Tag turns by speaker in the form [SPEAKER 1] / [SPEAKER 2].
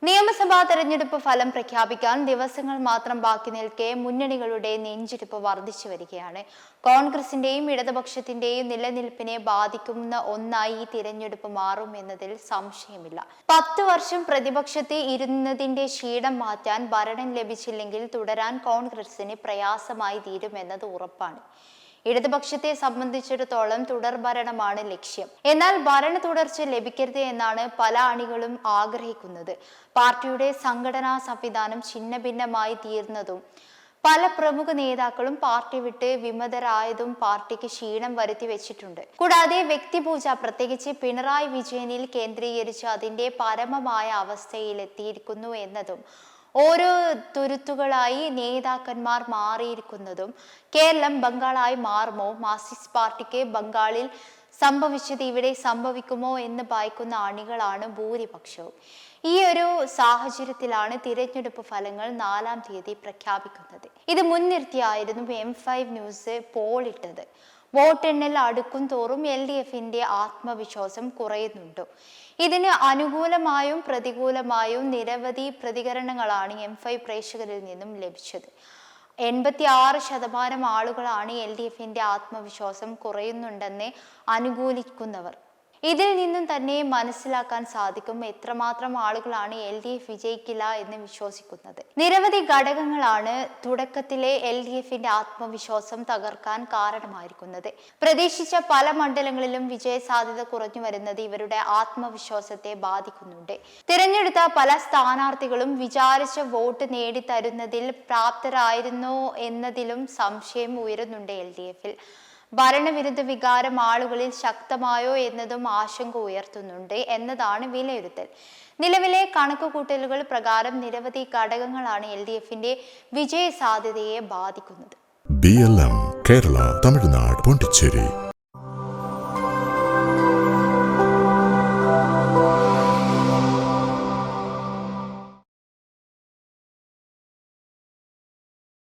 [SPEAKER 1] നിയമസഭാ തെരഞ്ഞെടുപ്പ് ഫലം പ്രഖ്യാപിക്കാൻ ദിവസങ്ങൾ മാത്രം ബാക്കി നിൽക്കെ മുന്നണികളുടെ നെഞ്ചിടിപ്പ് വർദ്ധിച്ചു വരികയാണ്. കോൺഗ്രസിന്റെയും ഇടതുപക്ഷത്തിന്റെയും നിലനിൽപ്പിനെ ബാധിക്കുന്ന ഒന്നായി ഈ തിരഞ്ഞെടുപ്പ് മാറും എന്നതിൽ സംശയമില്ല. 10 വർഷം പ്രതിപക്ഷത്തെ ഇരുന്നതിന്റെ ക്ഷീണം മാറ്റാൻ ഭരണം ലഭിച്ചില്ലെങ്കിൽ തുടരാൻ കോൺഗ്രസിന് പ്രയാസമായി തീരുമെന്നത് ഉറപ്പാണ്. ഇടതുപക്ഷത്തെ സംബന്ധിച്ചിടത്തോളം തുടർഭരണമാണ് ലക്ഷ്യം. എന്നാൽ ഭരണ തുടർച്ച ലഭിക്കരുത് എന്നാണ് പല അണികളും ആഗ്രഹിക്കുന്നത്. പാർട്ടിയുടെ സംഘടനാ സംവിധാനം ഛിന്നഭിന്നമായി തീർന്നതും പല പ്രമുഖ നേതാക്കളും പാർട്ടി വിട്ട് വിമതരായതും പാർട്ടിക്ക് ക്ഷീണം വരുത്തി വെച്ചിട്ടുണ്ട്. കൂടാതെ വ്യക്തിപൂജ, പ്രത്യേകിച്ച് പിണറായി വിജയനിൽ കേന്ദ്രീകരിച്ച് അതിന്റെ പരമമായ അവസ്ഥയിലെത്തിയിരിക്കുന്നു എന്നതും ഓരോ തുരുത്തുകളായി നേതാക്കന്മാർ മാറിയിരിക്കുന്നതും കേരളം ബംഗാളായി മാറുമോ, മാർക്സിസ്റ്റ് പാർട്ടിക്ക് ബംഗാളിൽ സംഭവിച്ചത് ഇവിടെ സംഭവിക്കുമോ എന്ന് ഭയക്കുന്ന അണികളാണ് ഭൂരിപക്ഷവും. ഈ ഒരു സാഹചര്യത്തിലാണ് തിരഞ്ഞെടുപ്പ് ഫലങ്ങൾ 4-ാം തീയതി പ്രഖ്യാപിക്കുന്നത്. ഇത് മുൻനിർത്തിയായിരുന്നു M5 ന്യൂസ് പോൾ ഇട്ടത്. വോട്ടെണ്ണൽ അടുക്കും തോറും LDFന്റെ ആത്മവിശ്വാസം കുറയുന്നുണ്ട്. ഇതിന് അനുകൂലമായും പ്രതികൂലമായും നിരവധി പ്രതികരണങ്ങളാണ് M5 പ്രേക്ഷകരിൽ നിന്നും ലഭിച്ചത്. 86% ആളുകളാണ് LDFന്റെ ആത്മവിശ്വാസം കുറയുന്നുണ്ടെന്ന് അനുകൂലിക്കുന്നവർ. ഇതിൽ നിന്നും തന്നെ മനസ്സിലാക്കാൻ സാധിക്കും എത്രമാത്രം ആളുകളാണ് LDF വിജയിക്കില്ല എന്ന് വിശ്വസിക്കുന്നത്. നിരവധി ഘടകങ്ങളാണ് തുടക്കത്തിലെ LDFന്റെ ആത്മവിശ്വാസം തകർക്കാൻ കാരണമായിരിക്കുന്നത്. പ്രതീക്ഷിച്ച പല മണ്ഡലങ്ങളിലും വിജയ സാധ്യത കുറഞ്ഞു വരുന്നത് ഇവരുടെ ആത്മവിശ്വാസത്തെ ബാധിക്കുന്നുണ്ട്. തിരഞ്ഞെടുത്ത പല സ്ഥാനാർത്ഥികളും വിചാരിച്ച വോട്ട് നേടിത്തരുന്നതിൽ പ്രാപ്തരായിരുന്നോ എന്നതിലും സംശയം ഉയരുന്നുണ്ട്. LDFൽ ഭരണവിരുദ്ധ വികാരം ആളുകളിൽ ശക്തമായോ എന്നതും ആശങ്ക ഉയർത്തുന്നുണ്ട് എന്നതാണ് വിലയിരുത്തൽ. നിലവിലെ കണക്കുകൂട്ടലുകൾ പ്രകാരം നിരവധി ഘടകങ്ങളാണ് LDFന്റെ വിജയ സാധ്യതയെ ബാധിക്കുന്നത്.
[SPEAKER 2] BLM കേരള, തമിഴ്നാട്, പോണ്ടിച്ചേരി.